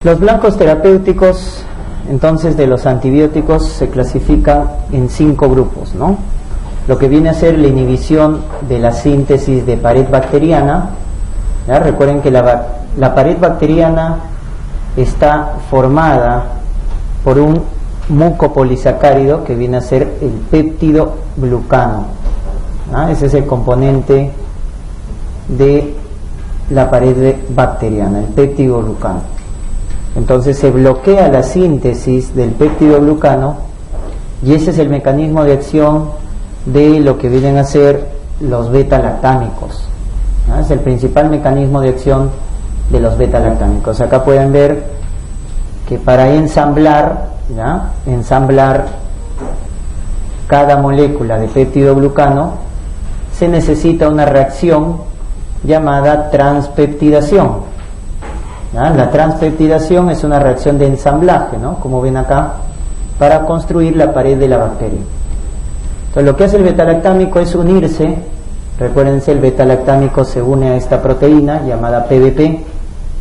Los blancos terapéuticos, entonces, de los antibióticos se clasifican en 5 grupos, ¿no? Lo que viene a ser la inhibición de la síntesis de pared bacteriana, ¿ya? Recuerden que la pared bacteriana está formada por un mucopolisacárido que viene a ser el péptido glucano, ¿ya? Ese es el componente de la pared bacteriana, el péptido glucano. Entonces se bloquea la síntesis del péptido glucano y ese es el mecanismo de acción de lo que vienen a ser los beta-lactámicos, ¿no? Es el principal mecanismo de acción de los beta-lactámicos. Acá pueden ver que para ensamblar cada molécula de péptido glucano se necesita una reacción llamada transpeptidación. La transpeptidación es una reacción de ensamblaje, ¿no? Como ven acá, para construir la pared de la bacteria. Entonces lo que hace el beta-lactámico es unirse. Recuérdense, el beta-lactámico se une a esta proteína llamada PBP,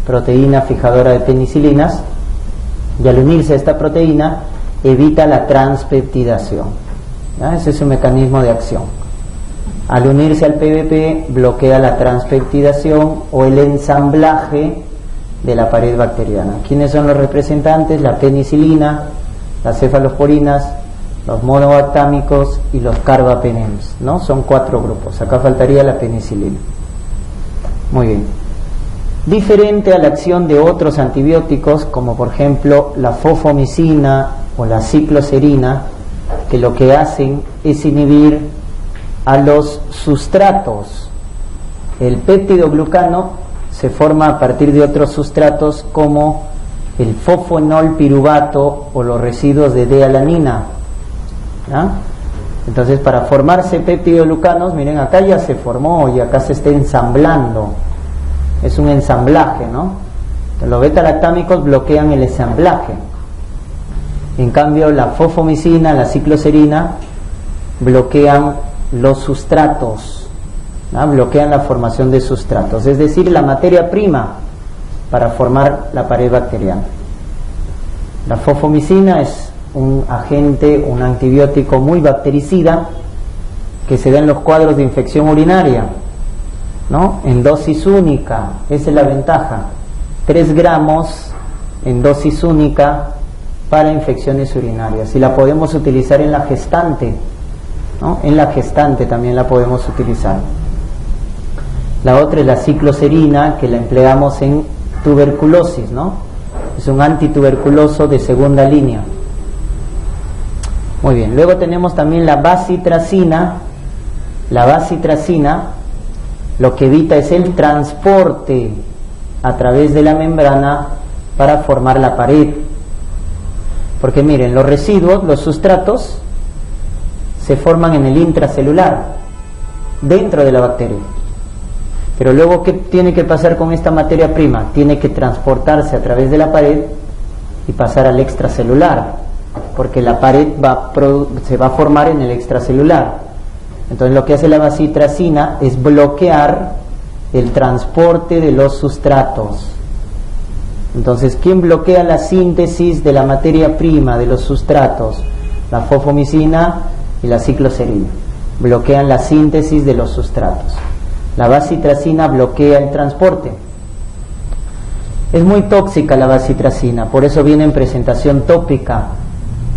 proteína fijadora de penicilinas, y al unirse a esta proteína evita la transpeptidación, ¿ya? Ese es un mecanismo de acción. Al unirse al PBP bloquea la transpeptidación o el ensamblaje de la pared bacteriana. ¿Quiénes son los representantes? La penicilina, las cefalosporinas, los monobactámicos y los carbapenems, ¿no? Son 4 grupos. Acá faltaría la penicilina. Muy bien. Diferente a la acción de otros antibióticos, como por ejemplo la fofomicina o la cicloserina, que lo que hacen es inhibir a los sustratos. El péptido glucano se forma a partir de otros sustratos como el fosfoenol piruvato o los residuos de D-alanina, ¿ya? Entonces, para formarse péptido glucanos, miren, acá ya se formó y acá se está ensamblando. Es un ensamblaje, ¿no? Entonces, los beta-lactámicos bloquean el ensamblaje. En cambio, la fofomicina, la cicloserina bloquean los sustratos, ¿no? Bloquean la formación de sustratos, es decir, la materia prima para formar la pared bacteriana. La fofomicina es un agente, un antibiótico muy bactericida que se da en los cuadros de infección urinaria, ¿no? En dosis única, esa es la ventaja. 3 gramos en dosis única para infecciones urinarias. Y la podemos utilizar en la gestante, ¿no? En la gestante también la podemos utilizar. La otra es la cicloserina, que la empleamos en tuberculosis, ¿no? Es un antituberculoso de segunda línea. Muy bien, luego tenemos también la bacitracina. La bacitracina lo que evita es el transporte a través de la membrana para formar la pared. Porque miren, los residuos, los sustratos, se forman en el intracelular, dentro de la bacteria. Pero luego, ¿qué tiene que pasar con esta materia prima? Tiene que transportarse a través de la pared y pasar al extracelular, porque la pared se va a formar en el extracelular. Entonces lo que hace la bacitracina es bloquear el transporte de los sustratos. Entonces, ¿quién bloquea la síntesis de la materia prima de los sustratos? La fofomicina y la cicloserina bloquean la síntesis de los sustratos. La bacitracina bloquea el transporte. Es muy tóxica la bacitracina, por eso viene en presentación tópica,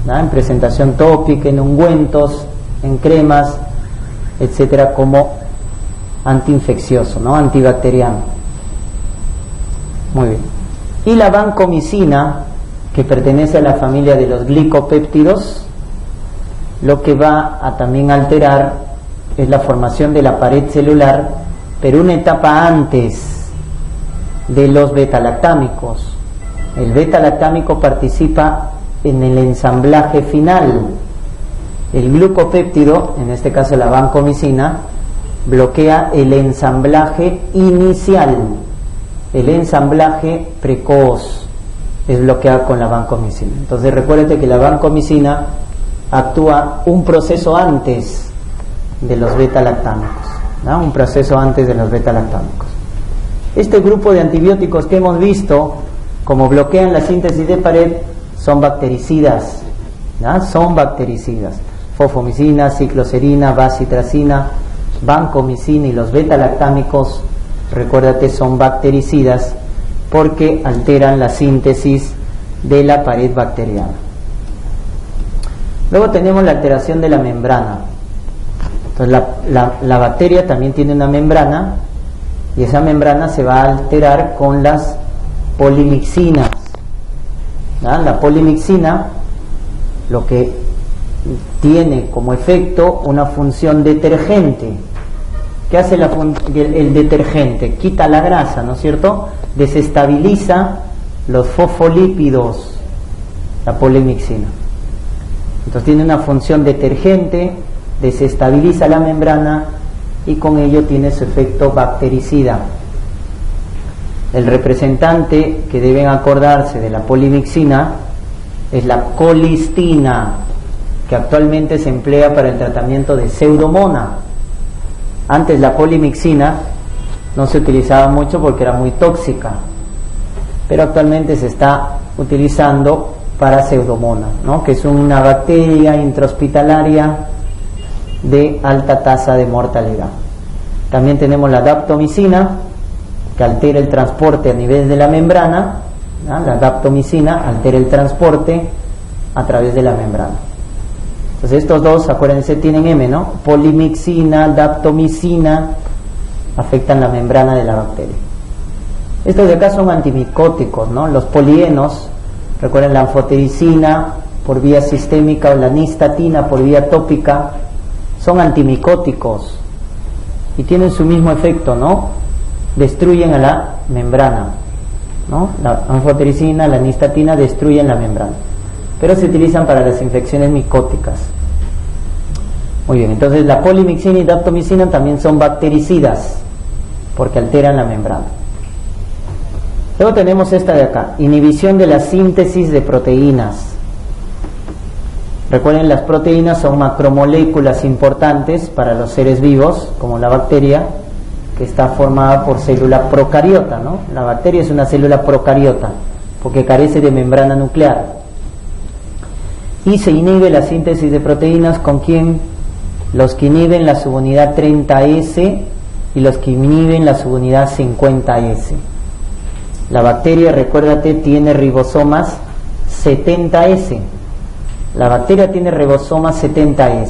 ¿no? En presentación tópica, en ungüentos, en cremas, etcétera, como antiinfeccioso, ¿no? Antibacteriano. Muy bien. Y la vancomicina, que pertenece a la familia de los glicopéptidos, lo que va a también alterar es la formación de la pared celular, pero una etapa antes de los beta-lactámicos. El beta-lactámico participa en el ensamblaje final. El glucopéptido, en este caso la vancomicina, bloquea el ensamblaje inicial. El ensamblaje precoz es bloqueado con la vancomicina. Entonces recuérdate que la vancomicina actúa un proceso antes de los beta-lactámicos, ¿no? Un proceso antes de los beta-lactámicos. Este grupo de antibióticos que hemos visto como bloquean la síntesis de pared, son bactericidas, ¿ya? Son bactericidas. Fosfomicina, cicloserina, bacitracina, vancomicina y los beta-lactámicos, recuérdate, son bactericidas porque alteran la síntesis de la pared bacteriana. Luego tenemos la alteración de la membrana. Entonces la bacteria también tiene una membrana y esa membrana se va a alterar con las polimixinas, ¿ya? La polimixina lo que tiene como efecto una función detergente. ¿Qué hace el detergente? Quita la grasa, ¿no es cierto? Desestabiliza los fosfolípidos, la polimixina. Entonces tiene una función detergente, desestabiliza la membrana y con ello tiene su efecto bactericida. El representante que deben acordarse de la polimixina es la colistina, que actualmente se emplea para el tratamiento de pseudomonas. Antes la polimixina no se utilizaba mucho porque era muy tóxica, pero actualmente se está utilizando para pseudomonas, ¿no? Que es una bacteria intrahospitalaria de alta tasa de mortalidad. También tenemos la daptomicina, que altera el transporte a nivel de la membrana, ¿no? La daptomicina altera el transporte a través de la membrana. Entonces estos dos, acuérdense, tienen M, ¿no? Polimixina, daptomicina, afectan la membrana de la bacteria. Estos de acá son antimicóticos, ¿no? Los polienos, recuerden la anfotericina por vía sistémica o la nistatina por vía tópica, son antimicóticos y tienen su mismo efecto, ¿no? Destruyen a la membrana, ¿no? La anfotericina, la nistatina destruyen la membrana, pero se utilizan para las infecciones micóticas. Muy bien, entonces la polimixina y daptomicina también son bactericidas porque alteran la membrana. Luego tenemos esta de acá, inhibición de la síntesis de proteínas. Recuerden, las proteínas son macromoléculas importantes para los seres vivos, como la bacteria, que está formada por célula procariota, ¿no? La bacteria es una célula procariota porque carece de membrana nuclear. Y se inhibe la síntesis de proteínas con quién? Los que inhiben la subunidad 30S y los que inhiben la subunidad 50S. La bacteria, recuérdate, tiene ribosomas 70S. La bacteria tiene ribosomas 70S,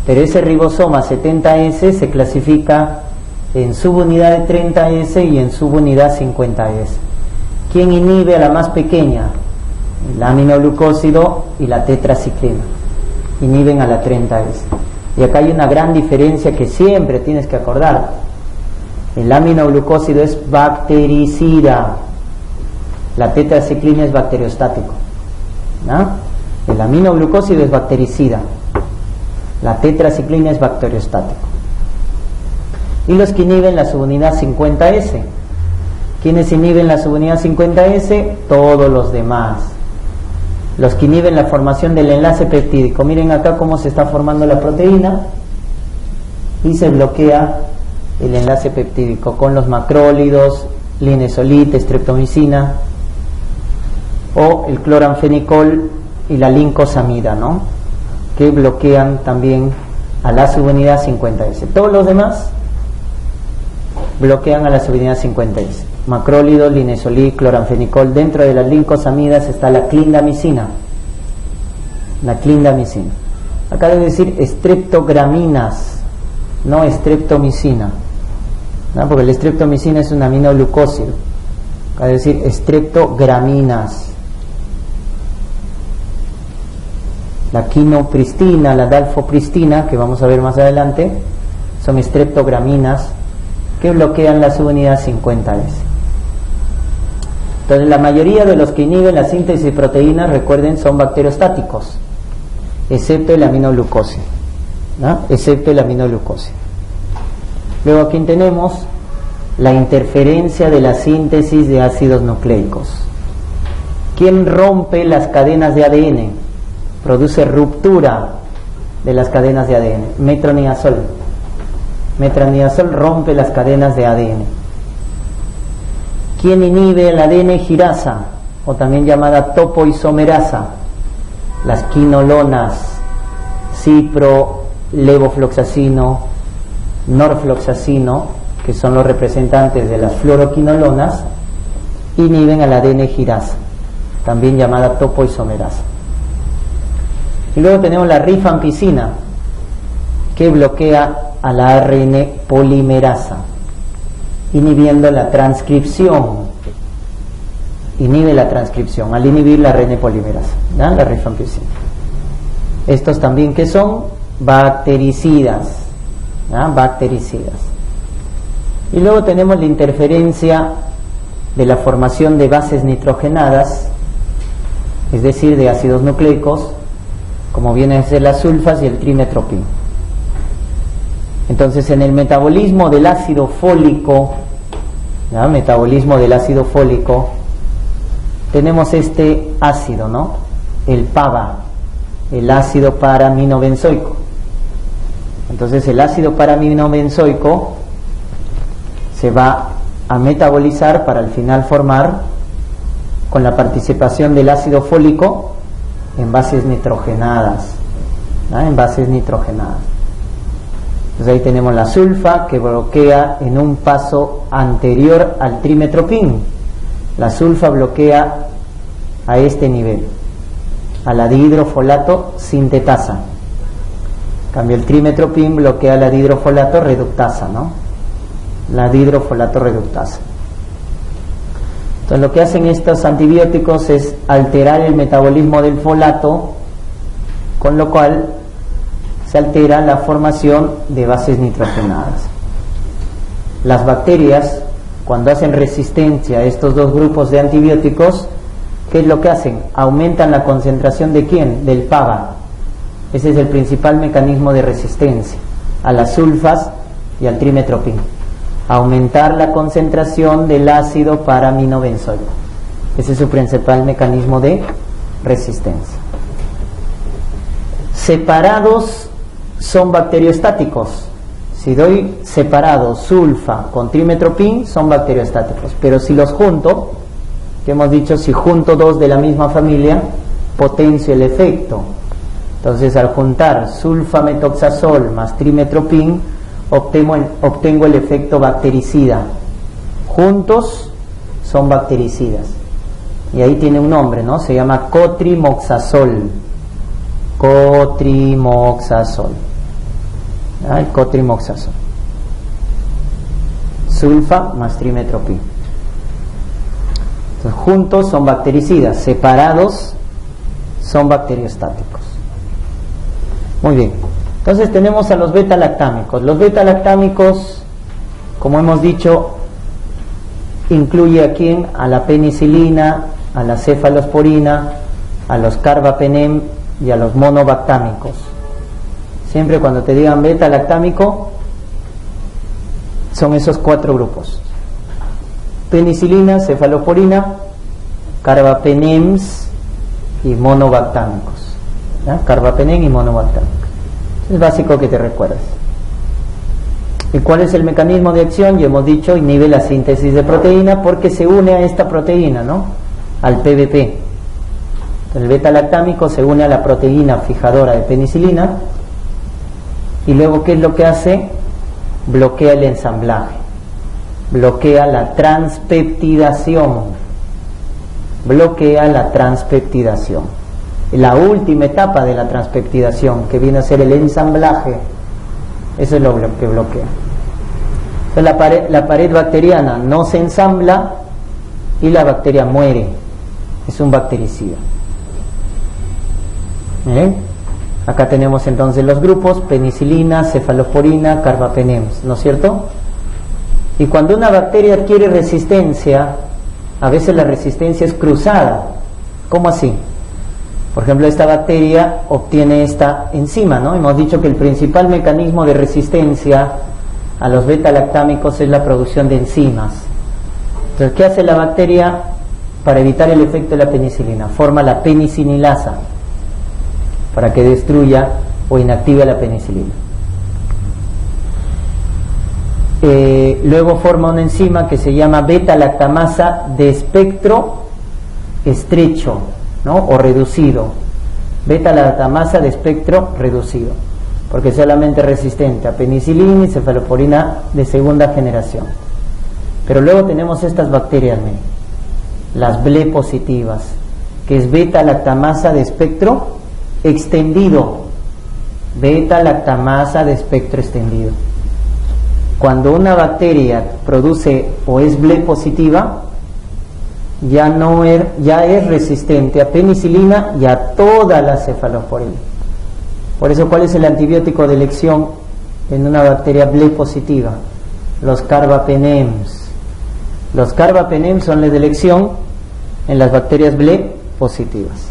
pero ese ribosoma 70S se clasifica en subunidad de 30S y en subunidad 50S. ¿Quién inhibe a la más pequeña? El aminoglucósido y la tetraciclina inhiben a la 30S. Y acá hay una gran diferencia que siempre tienes que acordar. El aminoglucósido es bactericida, la tetraciclina es bacteriostático, ¿no? El aminoglucósido es bactericida, la tetraciclina es bacteriostático. Y los que inhiben la subunidad 50S, ¿quiénes inhiben la subunidad 50S? Todos los demás. Los que inhiben la formación del enlace peptídico, miren acá cómo se está formando la proteína y se bloquea el enlace peptídico con los macrólidos, linesolita, streptomicina o el cloranfenicol y la lincosamida, ¿no? Que bloquean también a la subunidad 50S. Todos los demás bloquean a la subunidad 50S. Macrólidos, linesolid, cloranfenicol. Dentro de las lincosamidas está la clindamicina. La clindamicina. Acá debe decir streptograminas, no streptomicina, ¿no? Porque el streptomicina es un aminoglucósido. Acá debe decir streptograminas. La quinopristina, la dalfopristina, que vamos a ver más adelante, son streptograminas que bloquean la subunidad 50S. Entonces la mayoría de los que inhiben la síntesis de proteínas, recuerden, son bacteriostáticos, excepto el aminoglucósido, ¿no? Excepto el aminoglucósido. Luego aquí tenemos la interferencia de la síntesis de ácidos nucleicos. ¿Quién rompe las cadenas de ADN? Produce ruptura de las cadenas de ADN. Metronidazol. Metronidazol rompe las cadenas de ADN. ¿Quién inhibe la ADN girasa, o también llamada topoisomerasa? Las quinolonas, cipro, levofloxacino, norfloxacino, que son los representantes de las fluoroquinolonas, inhiben a la ADN girasa, también llamada topoisomerasa. Y luego tenemos la rifampicina, que bloquea a la ARN polimerasa, inhibiendo la transcripción. Inhibe la transcripción al inhibir la ARN polimerasa, ¿ya? La rifampicina. Estos también, que son bactericidas, ¿ya? Bactericidas. Y luego tenemos la interferencia de la formación de bases nitrogenadas, es decir, de ácidos nucleicos, como vienen a ser las sulfas y el trimetropin. Entonces, en el metabolismo del ácido fólico, ¿ya? Metabolismo del ácido fólico, tenemos este ácido, ¿no? El PABA, el ácido paraminobenzoico. Entonces, el ácido paraminobenzoico se va a metabolizar para al final formar, con la participación del ácido fólico, en bases nitrogenadas, ¿no? En bases nitrogenadas. Entonces ahí tenemos la sulfa, que bloquea en un paso anterior al trimetropin. La sulfa bloquea a este nivel, a la dihidrofolato sintetasa. En cambio, el trimetropin bloquea la dihidrofolato reductasa, ¿no? La dihidrofolato reductasa. Entonces, lo que hacen estos antibióticos es alterar el metabolismo del folato, con lo cual se altera la formación de bases nitrogenadas. Las bacterias, cuando hacen resistencia a estos dos grupos de antibióticos, ¿qué es lo que hacen? Aumentan la concentración ¿de quién? Del PABA. Ese es el principal mecanismo de resistencia a las sulfas y al trimetropin. Aumentar la concentración del ácido paraminobenzoico. Ese es su principal mecanismo de resistencia. Separados son bacteriostáticos. Si doy separado sulfa con trimetropin, son bacteriostáticos. Pero si los junto, que hemos dicho, si junto dos de la misma familia, potencio el efecto. Entonces, al juntar sulfametoxazol más trimetropin, obtengo el efecto bactericida. Juntos son bactericidas. Y ahí tiene un nombre, ¿no? Se llama cotrimoxazol. Cotrimoxazol. El cotrimoxazol. Sulfa más trimetropin. Entonces, juntos son bactericidas, separados son bacteriostáticos. Muy bien. Entonces tenemos a los beta-lactámicos. Los beta-lactámicos, como hemos dicho, incluye a quién, a la penicilina, a la cefalosporina, a los carbapenem y a los monobactámicos. Siempre cuando te digan beta-lactámico, son esos cuatro grupos: penicilina, cefalosporina, carbapenems y monobactámicos. ¿Ya? Carbapenem y monobactámicos. Es básico que te recuerdes. ¿Y cuál es el mecanismo de acción? Ya hemos dicho, inhibe la síntesis de proteína porque se une a esta proteína, ¿no? Al PBP. El beta-lactámico se une a la proteína fijadora de penicilina y luego, ¿qué es lo que hace? Bloquea el ensamblaje, bloquea la transpeptidación, bloquea la transpeptidación. La última etapa de la transpeptidación, que viene a ser el ensamblaje, eso es lo que bloquea. Entonces, la pared bacteriana no se ensambla y la bacteria muere. Es un bactericida. Acá tenemos entonces los grupos: penicilina, cefalosporina, carbapenems, ¿no es cierto? Y cuando una bacteria adquiere resistencia, a veces la resistencia es cruzada. ¿Cómo así? Por ejemplo, esta bacteria obtiene esta enzima, ¿no? Hemos dicho que el principal mecanismo de resistencia a los beta-lactámicos es la producción de enzimas. Entonces, ¿qué hace la bacteria para evitar el efecto de la penicilina? Forma la penicinilasa para que destruya o inactive la penicilina. luego forma una enzima que se llama beta-lactamasa de espectro estrecho, ¿no? O reducido. Beta-lactamasa de espectro reducido, porque es solamente resistente a penicilina y cefalosporina de segunda generación. Pero luego tenemos estas bacterias, las BLE positivas, que es beta-lactamasa de espectro extendido. Beta-lactamasa de espectro extendido. Cuando una bacteria produce o es BLE positiva, ya es resistente a penicilina y a toda la cefalosporina. Por eso, ¿cuál es el antibiótico de elección en una bacteria BLE positiva? Los carbapenems. Los carbapenems son la de elección en las bacterias BLE positivas,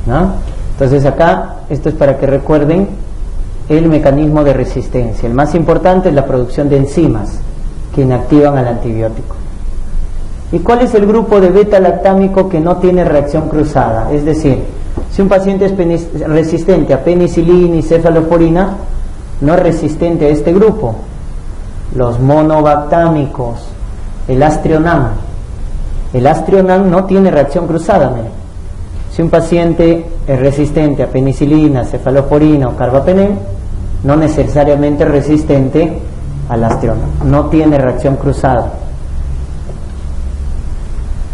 ¿no? Entonces acá, esto es para que recuerden el mecanismo de resistencia. El más importante es la producción de enzimas que inactivan al antibiótico. ¿Y cuál es el grupo de beta-lactámico que no tiene reacción cruzada? Es decir, si un paciente es resistente a penicilina y cefalosporina, no es resistente a este grupo. Los monobactámicos, el Astrionam. El Astrionam no tiene reacción cruzada. Si un paciente es resistente a penicilina, cefalosporina o carbapenem, no necesariamente es resistente al Astrionam. No tiene reacción cruzada.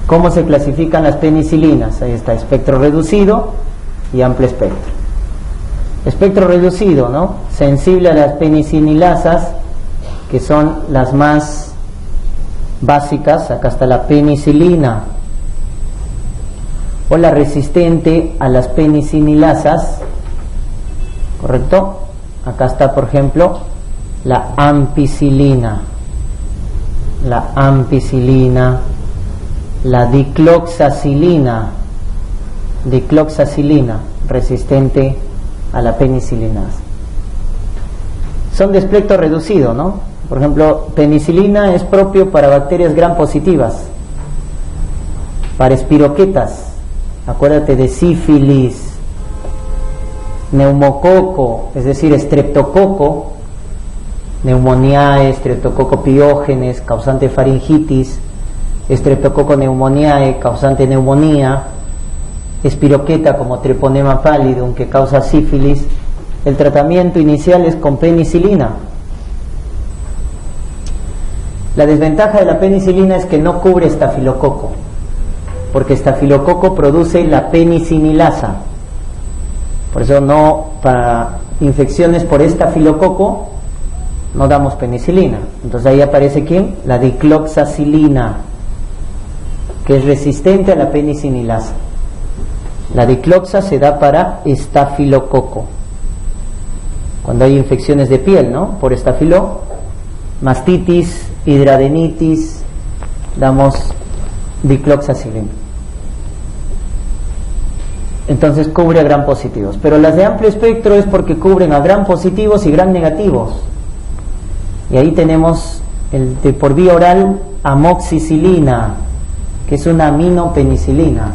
¿Cómo se clasifican las penicilinas? Ahí está, espectro reducido y amplio espectro. Espectro reducido, ¿no? Sensible a las penicilinas, que son las más básicas. Acá está la penicilina. O la resistente a las penicilinasas, ¿correcto? Acá está, por ejemplo, la ampicilina. La ampicilina. La dicloxacilina, resistente a la penicilina. Son de espectro reducido, ¿no? Por ejemplo, penicilina es propio para bacterias gram positivas, para espiroquetas, acuérdate de sífilis, neumococo, es decir, estreptococo, neumoniae, estreptococo piógenes, causante de faringitis, Streptococcus pneumoniae, causante de neumonía, espiroqueta como Treponema pallidum, que causa sífilis. El tratamiento inicial es con penicilina. La desventaja de la penicilina es que no cubre estafilococo, porque estafilococo produce la penicilasa. Por eso para infecciones por estafilococo no damos penicilina. Entonces ahí aparece ¿quién? La dicloxacilina, que es resistente a la penicilasa. La dicloxa se da para estafilococo, cuando hay infecciones de piel, ¿no? Por estafilo, mastitis, hidradenitis, damos dicloxacilina. Entonces cubre a gram positivos. Pero las de amplio espectro es porque cubren a gram positivos y gram negativos. Y ahí tenemos el de por vía oral amoxicilina, que es una aminopenicilina,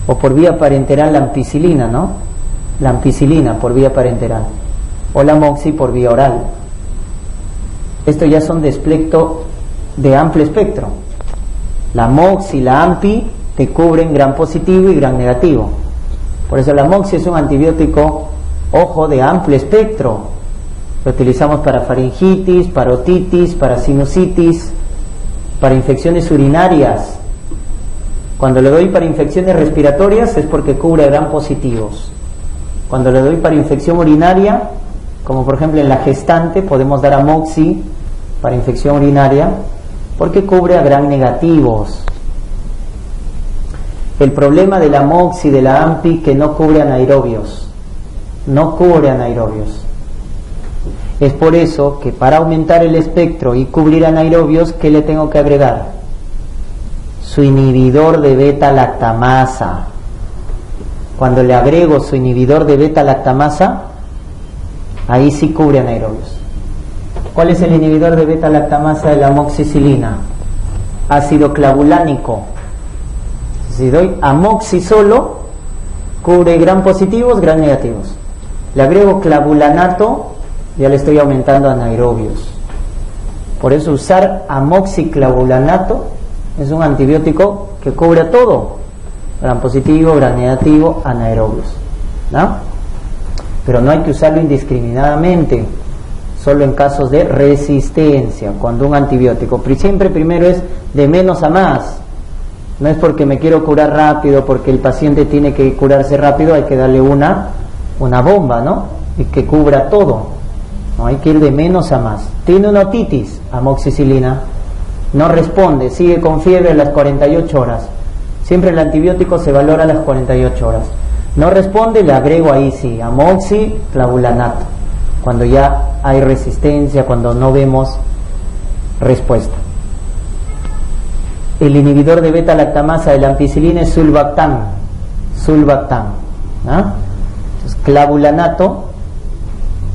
o por vía parenteral la ampicilina, ¿no? La ampicilina por vía parenteral, o la amoxi por vía oral. Estos ya son de espectro de amplio espectro. La amoxi y la ampi te cubren gram positivo y gram negativo. Por eso la amoxi es un antibiótico, ojo, de amplio espectro. Lo utilizamos para faringitis, para otitis, para sinusitis, para infecciones urinarias. Cuando le doy para infecciones respiratorias es porque cubre gram positivos. Cuando le doy para infección urinaria, como por ejemplo en la gestante, podemos dar amoxi para infección urinaria porque cubre a gram negativos. El problema de la amoxi y de la ampi que no cubre anaerobios. No cubre anaerobios. Es por eso que para aumentar el espectro y cubrir anaerobios, ¿qué le tengo que agregar? Su inhibidor de beta-lactamasa. Cuando le agrego su inhibidor de beta-lactamasa, ahí sí cubre anaerobios. ¿Cuál es el inhibidor de beta-lactamasa de la amoxicilina? Ácido clavulánico. Si doy amoxi solo, cubre gram positivos, gram negativos. Le agrego clavulanato, ya le estoy aumentando anaerobios. Por eso usar amoxiclavulanato es un antibiótico que cubre todo, gram positivo, gram negativo, anaerobios, ¿no? Pero no hay que usarlo indiscriminadamente, solo en casos de resistencia, cuando un antibiótico, siempre primero es de menos a más, no es porque me quiero curar rápido, porque el paciente tiene que curarse rápido, hay que darle una bomba, ¿no? Y que cubra todo. No, hay que ir de menos a más. Tiene una otitis, amoxicilina, no responde, sigue con fiebre a las 48 horas. Siempre el antibiótico se valora a las 48 horas. No responde, le agrego ahí sí, amoxiclavulanato, cuando ya hay resistencia, cuando no vemos respuesta. El inhibidor de beta-lactamasa de la ampicilina es sulbactam, ¿no? Entonces, clavulanato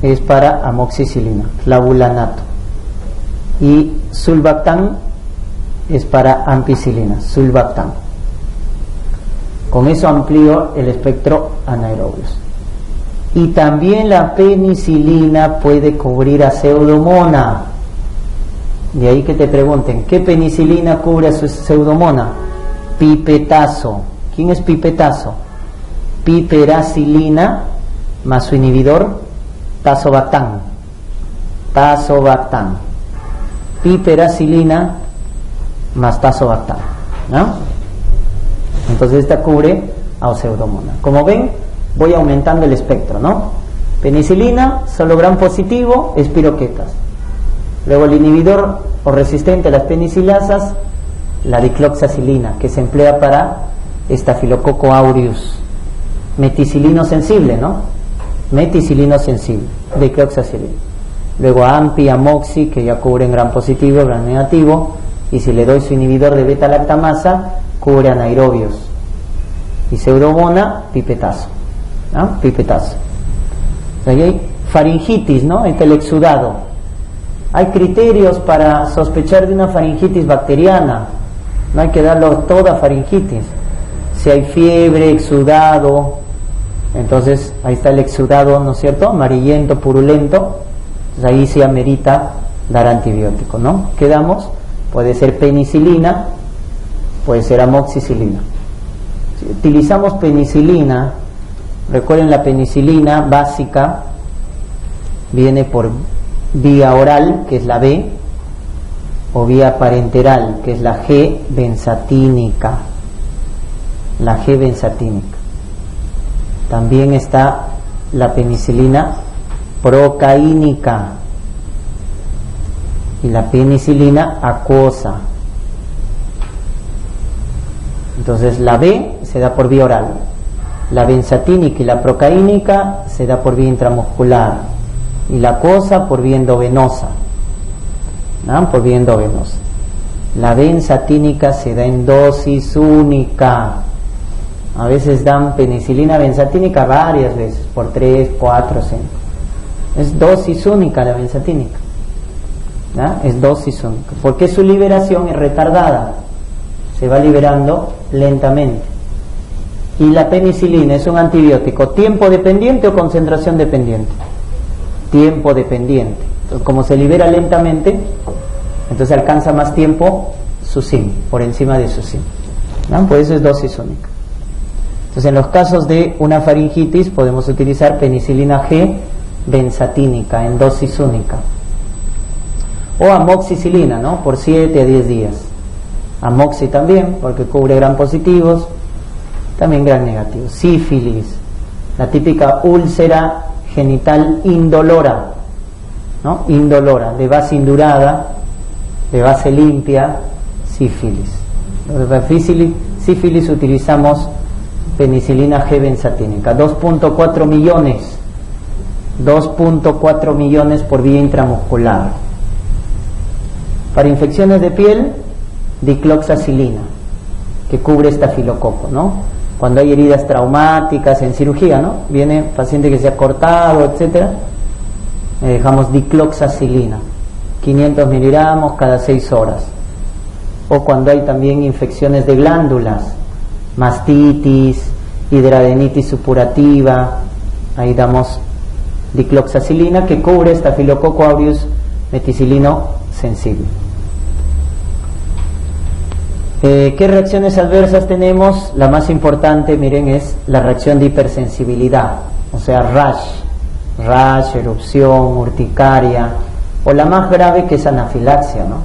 es para amoxicilina, clavulanato, y sulbactam es para ampicilina, sulbactam. Con eso amplío el espectro anaerobios. Y también la penicilina puede cubrir a Pseudomonas. De ahí que te pregunten, ¿qué penicilina cubre a su Pseudomonas? Pipetazo. ¿Quién es pipetazo? Piperacilina más su inhibidor tazobactam. Piperacilina más tazobactam, ¿no? Entonces esta cubre a Pseudomonas. Como ven, voy aumentando el espectro, ¿no? Penicilina, solo gram positivo, espiroquetas. Luego el inhibidor o resistente a las penicilasas, la dicloxacilina, que se emplea para Staphylococcus aureus. Meticilino sensible, ¿no? Meticilino sensible, dicloxacilina. Luego ampi, amoxi, que ya cubren gram positivo, gram negativo, y si le doy su inhibidor de beta-lactamasa, cubre anaerobios. Y Pseudomonas, pipetazo, ¿no? Pipetazo. Ahí hay faringitis, ¿no? El exudado. Hay criterios para sospechar de una faringitis bacteriana. No hay que darlo toda faringitis. Si hay fiebre, exudado, entonces ahí está el exudado, ¿no es cierto? Amarillento, purulento. Entonces ahí sí amerita dar antibiótico, ¿no? Quedamos, puede ser penicilina, puede ser amoxicilina. Si utilizamos penicilina, recuerden, la penicilina básica viene por vía oral, que es la B, o vía parenteral, que es la G-benzatínica. La G-benzatínica. También está la penicilina procaínica y la penicilina acuosa. Entonces la B se da por vía oral, la benzatínica y la procaínica se da por vía intramuscular, y la acuosa por vía endovenosa, ¿no? Por vía endovenosa. La benzatínica se da en dosis única. A veces dan penicilina benzatínica varias veces, por 3, 4, 5. Es dosis única la benzatínica, ¿no? Es dosis única, porque su liberación es retardada, se va liberando lentamente. Y la penicilina es un antibiótico tiempo dependiente o concentración dependiente. Tiempo dependiente. Entonces, como se libera lentamente, entonces alcanza más tiempo su SIM, por encima de su SIM, ¿no? Por eso es dosis única. Entonces, en los casos de una faringitis podemos utilizar penicilina G benzatínica en dosis única, o amoxicilina, ¿no? Por 7 a 10 días. Amoxi también, porque cubre gram positivos, también gram negativos. Sífilis, la típica úlcera genital indolora, ¿no? Indolora, de base indurada, de base limpia, sífilis. Sífilis utilizamos penicilina G benzatínica, 2.4 millones por vía intramuscular. Para infecciones de piel, dicloxacilina, que cubre estafilococo, ¿no? Cuando hay heridas traumáticas en cirugía, ¿no? Viene paciente que se ha cortado, etcétera, dejamos dicloxacilina, 500 miligramos cada 6 horas. O cuando hay también infecciones de glándulas, mastitis, hidradenitis supurativa, ahí damos dicloxacilina, que cubre Staphylococcus aureus meticilino sensible. ¿Qué reacciones adversas tenemos? La más importante, miren, es la reacción de hipersensibilidad, o sea, rash, erupción, urticaria, o la más grave, que es anafilaxia, ¿no?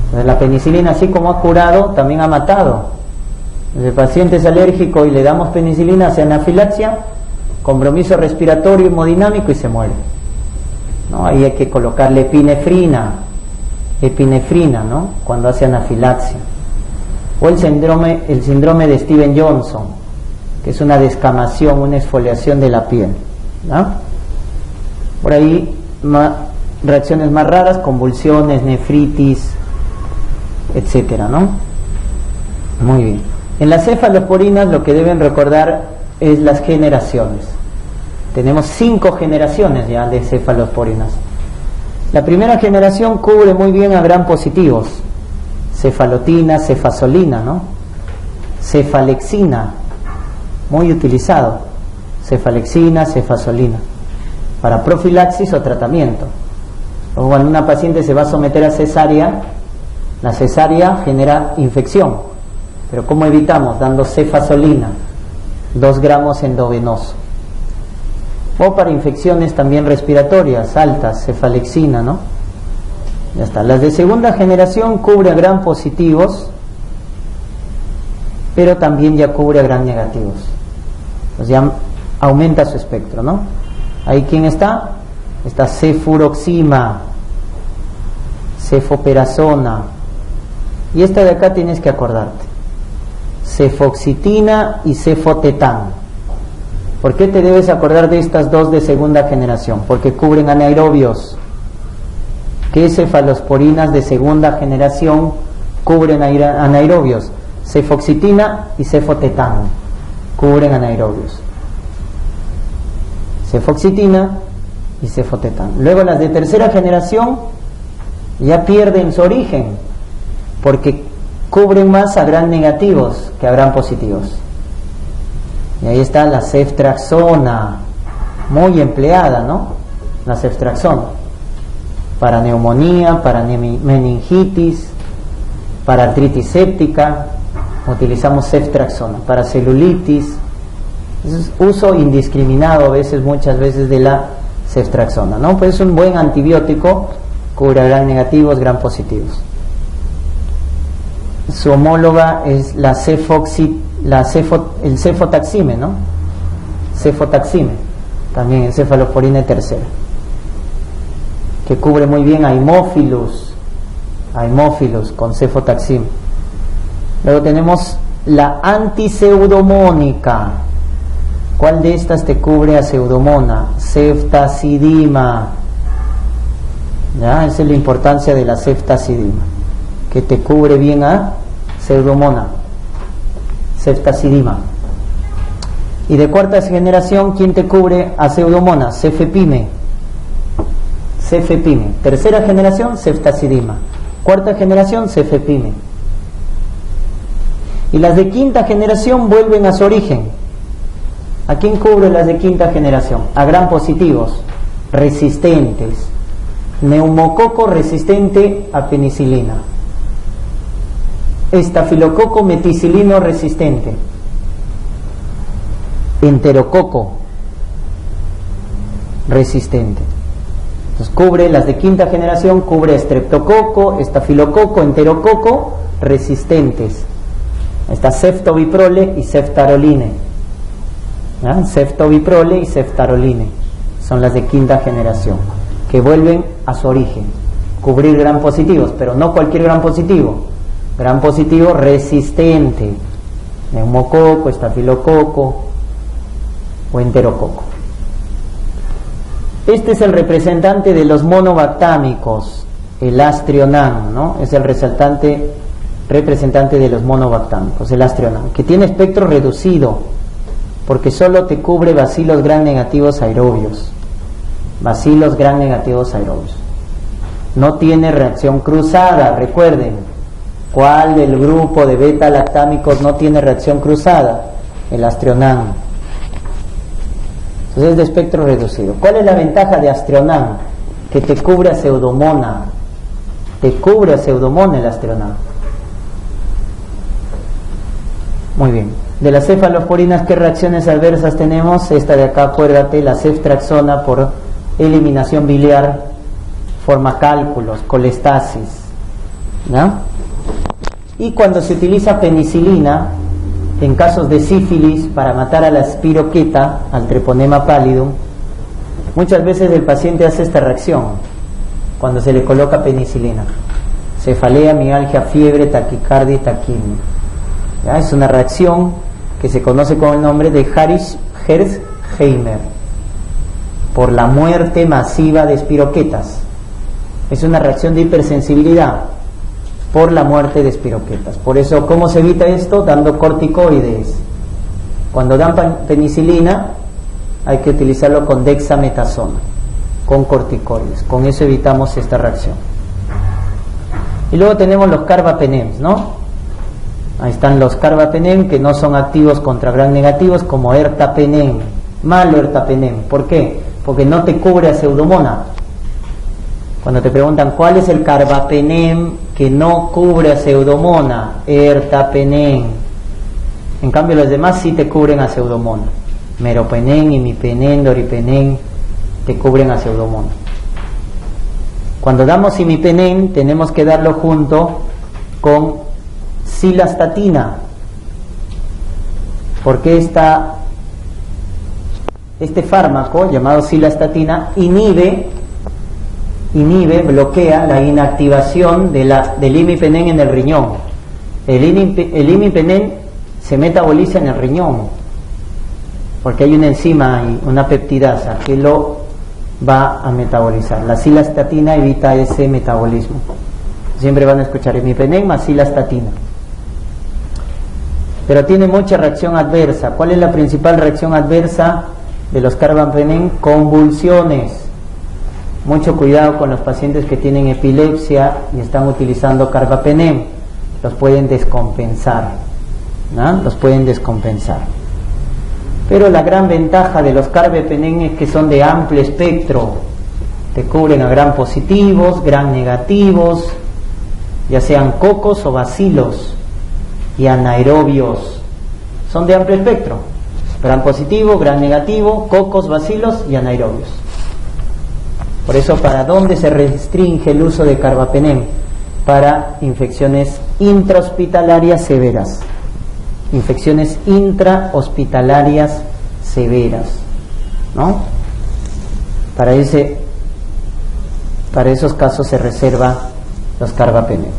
Entonces, la penicilina, así como ha curado, también ha matado. Si el paciente es alérgico y le damos penicilina, hace anafilaxia, compromiso respiratorio hemodinámico y se muere, ¿no? Ahí hay que colocarle epinefrina, ¿no? Cuando hace anafilaxia. O el síndrome de Steven-Johnson, que es una descamación, una exfoliación de la piel, ¿no? Por ahí reacciones más raras, convulsiones, nefritis, etcétera, ¿no? Muy bien. En las cefalosporinas lo que deben recordar es las generaciones. Tenemos 5 generaciones ya de cefalosporinas. La primera generación cubre muy bien a gram positivos: cefalotina, cefazolina, ¿no? Cefalexina, muy utilizado, cefalexina, cefazolina, para profilaxis o tratamiento. O cuando una paciente se va a someter a cesárea, la cesárea genera infección, pero ¿cómo evitamos? Dando cefazolina, 2 gramos endovenoso. O para infecciones también respiratorias altas, cefalexina, ¿no? Ya está. Las de segunda generación cubre a gram positivos, pero también ya cubre a gram negativos. Pues ya aumenta su espectro, ¿no? Ahí, ¿quién está? Está cefuroxima, cefoperazona, y esta de acá tienes que acordarte: cefoxitina y cefotetán. ¿Por qué te debes acordar de estas 2 de segunda generación? Porque cubren anaerobios. ¿Qué cefalosporinas de segunda generación cubren anaerobios? Cefoxitina y cefotetán cubren anaerobios. Cefoxitina y cefotetán. Luego las de tercera generación ya pierden su origen, porque cubren más a gram negativos que a gram positivos. Y ahí está la ceftriaxona, muy empleada, ¿no? La ceftriaxona, para neumonía, para meningitis, para artritis séptica, utilizamos ceftriaxona. Para celulitis, es uso indiscriminado a veces, muchas veces, de la ceftriaxona, ¿no? Pues es un buen antibiótico, cubre gram negativos, gram positivos. Su homóloga es la el cefotaxime, ¿no? Cefotaxime, también es cefalosporina tercera, que cubre muy bien a Haemophilus con cefotaxime. Luego tenemos la antiseudomónica. ¿Cuál de estas te cubre a pseudomona? Ceftazidima. ¿Ya? Esa es la importancia de la ceftazidima, que te cubre bien a pseudomona, ceftazidima. Y de cuarta generación, ¿quién te cubre a pseudomona? Cefepime. Tercera generación, ceftazidima. Cuarta generación, cefepime. Y las de quinta generación vuelven a su origen. ¿A quién cubre las de quinta generación? A gram positivos, resistentes. Neumococo resistente a penicilina. Estafilococo meticilino resistente. Enterococo resistente. Entonces cubre las de quinta generación, cubre estreptococo, estafilococo, enterococo resistentes. Está ceftobiprole y ceftaroline. ¿Ya? Ceftobiprole y ceftaroline son las de quinta generación, que vuelven a su origen, cubrir gram positivos, pero no cualquier gram positivo, gram positivo resistente, neumococo, estafilococo o enterococo. Este es el representante de los monobactámicos, el Astrionam, ¿no? Es el representante de los monobactámicos, el Astrionam, que tiene espectro reducido, porque solo te cubre bacilos gram negativos aerobios. Bacilos gram negativos aerobios. No tiene reacción cruzada, recuerden. ¿Cuál del grupo de beta-lactámicos no tiene reacción cruzada? El Astrionam. Entonces es de espectro reducido. ¿Cuál es la ventaja de Aztreonam? Que te cubre a Pseudomonas. Te cubre a Pseudomonas el Aztreonam. Muy bien. De las cefalosporinas, ¿qué reacciones adversas tenemos? Esta de acá, acuérdate, la ceftriaxona por eliminación biliar, forma cálculos, colestasis, ¿no? Y cuando se utiliza penicilina, en casos de sífilis, para matar a la espiroqueta, al treponema pallidum, muchas veces el paciente hace esta reacción cuando se le coloca penicilina: cefalea, mialgia, fiebre, taquicardia y taquimia. ¿Ya? Es una reacción que se conoce con el nombre de Harris-Herzheimer, por la muerte masiva de espiroquetas. Es una reacción de hipersensibilidad por la muerte de espiroquetas. Por eso, ¿cómo se evita esto? Dando corticoides. Cuando dan penicilina, hay que utilizarlo con dexametasona, con corticoides. Con eso evitamos esta reacción. Y luego tenemos los carbapenems, ¿no? Ahí están los carbapenem, que no son activos contra gram negativos, como ertapenem. Malo ertapenem. ¿Por qué? Porque no te cubre a Pseudomonas. Cuando te preguntan cuál es el carbapenem que no cubre a Pseudomonas, ertapenem. En cambio los demás sí te cubren a Pseudomonas. Meropenem, imipenem, doripenem te cubren a Pseudomonas. Cuando damos imipenem tenemos que darlo junto con cilastatina, porque este fármaco llamado cilastatina bloquea la inactivación del imipenem en el riñón. El imipenem se metaboliza en el riñón porque hay una enzima y una peptidasa que lo va a metabolizar. La cilastatina evita ese metabolismo. Siempre van a escuchar imipenem más cilastatina. Pero tiene mucha reacción adversa. ¿Cuál es la principal reacción adversa de los carbapenem? Convulsiones. Mucho cuidado con los pacientes que tienen epilepsia y están utilizando carbapenem. Los pueden descompensar, ¿no? Los pueden descompensar. Pero la gran ventaja de los carbapenem es que son de amplio espectro. Te cubren a gram positivos, gram negativos, ya sean cocos o bacilos, y anaerobios. Son de amplio espectro: gram positivo, gram negativo, cocos, bacilos y anaerobios. Por eso, ¿para dónde se restringe el uso de carbapenem? Para infecciones intrahospitalarias severas. Infecciones intrahospitalarias severas, ¿no? Para esos casos se reserva los carbapenem.